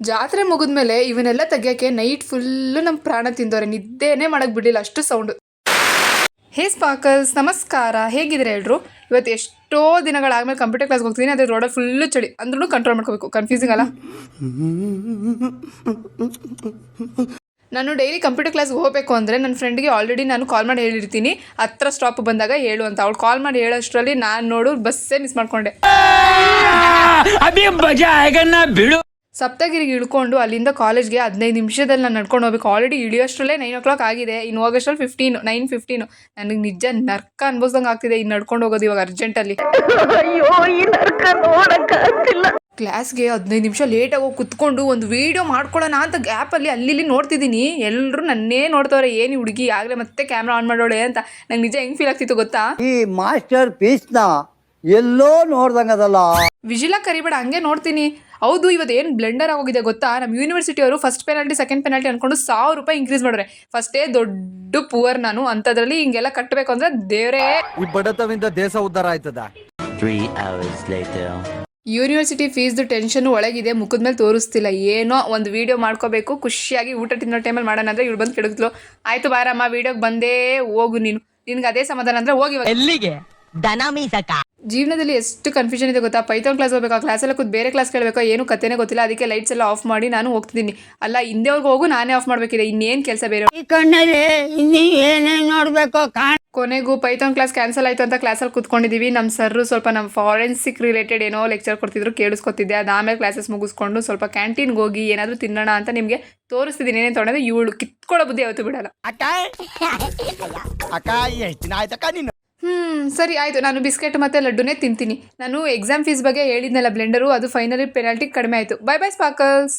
ಜಾತ್ರೆ ಮುಗಿದ್ಮೇಲೆ ಇವನ್ನೆಲ್ಲ ತೆಗಿಯೋಕ್ಕೆ ನೈಟ್ ಫುಲ್ಲು ನಮ್ಮ ಪ್ರಾಣ ತಿಂದವ್ರೆ, ನಿದ್ದೆನೇ ಮಾಡಕ್ಕೆ ಬಿಡಲಿಲ್ಲ, ಅಷ್ಟು ಸೌಂಡು. ಹೇ ಸ್ಪಾರ್ಕಲ್ಸ್, ನಮಸ್ಕಾರ, ಹೇಗಿದ್ರೆ ಹೇಳ್ರು. ಇವತ್ತು ಎಷ್ಟೋ ದಿನಗಳಾದ್ಮೇಲೆ ಕಂಪ್ಯೂಟರ್ ಕ್ಲಾಸ್ಗೆ ಹೋಗ್ತೀನಿ, ಅದೇ ರೋಡಲ್ಲಿ ಫುಲ್ಲು ಚಳಿ ಅಂದ್ರೂ ಕಂಟ್ರೋಲ್ ಮಾಡ್ಕೋಬೇಕು. ಕನ್ಫ್ಯೂಸಿಂಗ್ ಅಲ್ಲ. ನಾನು ಡೈಲಿ ಕಂಪ್ಯೂಟರ್ ಕ್ಲಾಸ್ಗೆ ಹೋಗಬೇಕು ಅಂದರೆ ನನ್ನ ಫ್ರೆಂಡ್ಗೆ ಆಲ್ರೆಡಿ ನಾನು ಕಾಲ್ ಮಾಡಿ ಹೇಳಿರ್ತೀನಿ, ಹತ್ರ ಸ್ಟಾಪ್ ಬಂದಾಗ ಹೇಳು ಅಂತ. ಅವಳು ಕಾಲ್ ಮಾಡಿ ಹೇಳೋಷ್ಟರಲ್ಲಿ ನಾನು ನೋಡು ಬಸ್ಸೇ ಮಿಸ್ ಮಾಡ್ಕೊಂಡೆ. ಸಪ್ತಗಿರಿಗೆ ಇಳ್ಕೊಂಡು ಅಲ್ಲಿಂದ ಕಾಲೇಜ್ಗೆ 15 ನಿಮಿಷದಲ್ಲಿ ನಾನು ನಡ್ಕೊಂಡು ಹೋಗ್ಬೇಕು. ಆಲ್ರೆಡಿ ಇಳಿಯೋಷ್ಟರಲ್ಲೇ 9 o'clock ಆಗಿದೆ, ಇನ್ನು ಹೋಗೋಷ್ಟರಲ್ಲಿ 9:15. ನನಗೆ ನಿಜ ನರ್ಕ ಅನ್ಭವಿಸ್ದಂಗೆ ಆಗ್ತಿದೆ ಇನ್ನು ನಡ್ಕೊಂಡು ಹೋಗೋದು ಇವಾಗ ಅರ್ಜೆಂಟಲ್ಲಿ. ಕ್ಲಾಸ್ಗೆ 15 ನಿಮಿಷ ಲೇಟಾಗಿ ಹೋಗಿ ಕುತ್ಕೊಂಡು ಒಂದು ವೀಡಿಯೋ ಮಾಡ್ಕೊಳ್ಳೋಣ ಅಂತ ಗ್ಯಾಪಲ್ಲಿ ಅಲ್ಲಿ ನೋಡ್ತಿದ್ದೀನಿ. ಎಲ್ಲರೂ ನನ್ನೇ ನೋಡ್ತವ್ರೆ, ಏನು ಹುಡುಗಿ ಆಗಲೇ ಮತ್ತೆ ಕ್ಯಾಮ್ರಾ ಆನ್ ಮಾಡೋಳೆ ಅಂತ. ನಂಗೆ ನಿಜ ಹೆಂಗೆ ಫೀಲ್ ಆಗ್ತಿತ್ತು ಗೊತ್ತಾ? ಈ ಮಾಸ್ಟರ್ ಪೀಸ್ನ ಎಲ್ಲೋ ನೋಡ್ದಂಗದಲ್ಲ. ವಿಜಿಲಾಗಿ ಕರಿಬೇಡ, ಹಂಗೆ ನೋಡ್ತೀನಿ. ಹೌದು, ಇವತ್ತು ಏನು ಬ್ಲೆಂಡರ್ ಆಗೋಗಿದೆ ಗೊತ್ತಾ? ನಮ್ಮ ಯೂನಿವರ್ಸಿಟಿ ಅವರು ಫಸ್ಟ್ ಪೆನಾಲ್ಟಿ ಸೆಕೆಂಡ್ ಪೆನಾಲ್ಟಿ ಅನ್ಕೊಂಡು 1000 ರೂಪಾಯಿ ಇನ್ಕ್ರೀಸ್ ಮಾಡ್ರೆ. ಫಸ್ಟೇ ದೊಡ್ಡ ಪುವರ್ ನಾನು, ಅಂಥದ್ರಲ್ಲಿ ಹಿಂಗೆಲ್ಲ ಕಟ್ಟಬೇಕು ಅಂದ್ರೆ ದೇವರೇ. ಈ ಬಡತವಿಂದ ದೇಶ ಉದ್ಧಾರ ಆಯ್ತದ. 3 hours later. ಯೂನಿವರ್ಸಿಟಿ ಫೀಸ್ದು ಟೆನ್ಷನ್ ಒಳಗಿದೆ, ಮುಖದ ಮೇಲೆ ತೋರಿಸ್ತಿಲ್ಲ. ಏನೋ ಒಂದು ವೀಡಿಯೋ ಮಾಡ್ಕೋಬೇಕು, ಖುಷಿಯಾಗಿ ಊಟ ತಿನ್ನೋ ಟೈಮಲ್ಲಿ ಮಾಡೋಣ ಅಂದರೆ ಇವ್ರು ಬಂದು ಕೆಡಗ್ಲು. ಆಯಿತು ಬಾರಮ್ಮ, ವೀಡಿಯೋಗೆ ಬಂದೇ ಹೋಗು ನೀನು, ನಿನ್ಗೆ ಅದೇ ಸಮಾಧಾನ ಅಂದರೆ ಹೋಗಿ. ಎಲ್ಲಿಗೆ ದನ ಮೀಸಕ. ಜೀವನದಲ್ಲಿ ಎಷ್ಟು ಕನ್ಫ್ಯೂಷನ್ ಇದೆ ಗೊತ್ತಾ? ಪೈಥಾನ್ ಕ್ಲಾಸ್ ಹೋಗ್ಬೇಕು, ಆ ಕ್ಲಾಸೆಲ್ಲ ಕೂತ್ ಬೇರೆ ಕ್ಲಾಸ್ ಕೇಳಬೇಕು, ಏನು ಕತೆನೇ ಗೊತ್ತಿಲ್ಲ. ಅದಕ್ಕೆ ಲೈಟ್ಸ್ ಎಲ್ಲ ಆಫ್ ಮಾಡಿ ನಾನು ಹೋಗ್ತಿದ್ದೀನಿ. ಅಲ್ಲ, ಹಿಂದೆವ್ರಿಗೆ ಹೋಗು, ನಾನೇ ಆಫ್ ಮಾಡಬೇಕಿದೆ, ಇನ್ನೇನು ಕೆಲಸ ಬೇರೆ. ಈ ಕಣ್ಣಲ್ಲಿ ಇನ್ನೂ ಏನೇನು ನೋಡ್ಬೇಕು ಕೊನೆಗೂ ಪೈಥಾನ್ ಕ್ಲಾಸ್ ಕ್ಯಾನ್ಸಲ್ ಆಯಿತು ಅಂತ ಕ್ಲಾಸಲ್ಲಿ ಕೂತ್ಕೊಂಡಿದ್ದೀವಿ. ನಮ್ಮ ಸರ್ರು ಸ್ವಲ್ಪ ನಮ್ಮ ಫಾರೆನ್ಸಿಕ್ ರಿಲೇಟೆಡ್ ಏನೋ ಲೆಕ್ಚರ್ ಕೊಡ್ತಿದ್ರು, ಕೇಳಿಸ್ಕೊತಿದ್ದೆ. ಅದಾದಮೇಲೆ ಕ್ಲಾಸಸ್ ಮುಗಿಸ್ಕೊಂಡು ಸ್ವಲ್ಪ ಕ್ಯಾಂಟೀನ್ಗೆ ಹೋಗಿ ಏನಾದರೂ ತಿನ್ನೋಣ ಅಂತ ನಿಮಗೆ ತೋರಿಸ್ತಿದ್ದೀನಿ. ಏನೇನು ತೊಗೊಂಡಿದ್ದೆ, ಇವಳು ಕಿತ್ಕೊಳ್ಳೋ ಬುದ್ಧಿ ಯಾವತ್ತೂ ಬಿಡಲ್ಲ. ಅಕ್ಕ ಎಷ್ಟು ದಿನ ಆಯ್ತಕ್ಕ ನೀನು? ಸರಿ ಆಯಿತು, ನಾನು ಬಿಸ್ಕೆಟ್ ಮತ್ತು ಲಡ್ಡುನೇ ತಿಂತೀನಿ. ನಾನು ಎಕ್ಸಾಮ್ ಫೀಸ್ ಬಗ್ಗೆ ಹೇಳಿದ್ನಲ್ಲ ಬ್ಲೆಂಡರು, ಅದು ಫೈನಲಿ ಪೆನಾಲ್ಟಿ ಕಡಿಮೆ ಆಯಿತು. Bye bye sparkles.